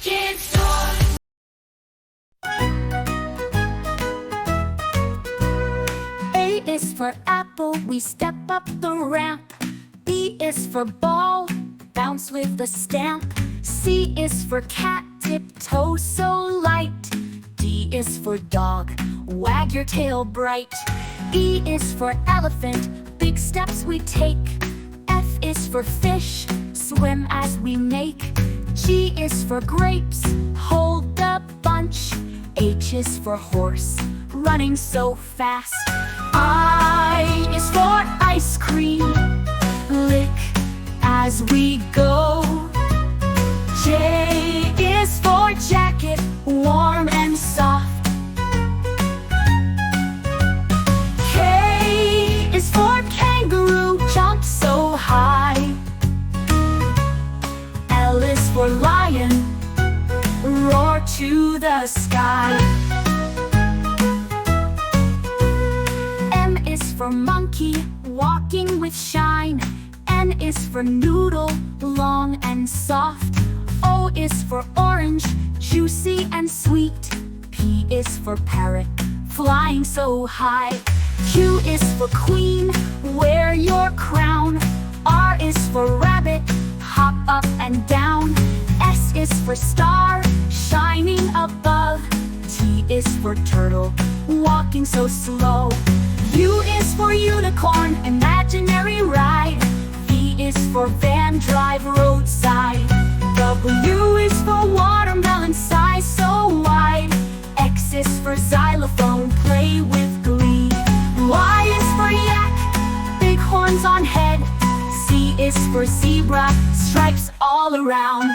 Kids Toy. A is for apple, we step up the ramp. B is for ball, bounce with the stamp. C is for cat, tiptoe so light. D is for dog, wag your tail bright. E is for elephant, big steps we take. F is for fish, swim as we make. G is for grapes, hold the bunch. H is for horse, running so fast. I is for ice cream, lick as we go. J is for jacket, warm and soft. K is for kangaroo, jump so high. L is for lion, roar to the sky. M is for monkey, walking with shine. N is for noodle, long and soft. O is for orange, juicy and sweet. P is for parrot, flying so high. Q is for queen, wear your crown. R is for rabbit, hop up and down. S is for star, shining above. T is for turtle, walking so slow. U is for unicorn, imaginary ride. V is for van, drive roadside. W is for watermelon, size so wide. X is for xylophone, play with glee. Y is for yak, big horns on head. Z is for zebra, stripes all around.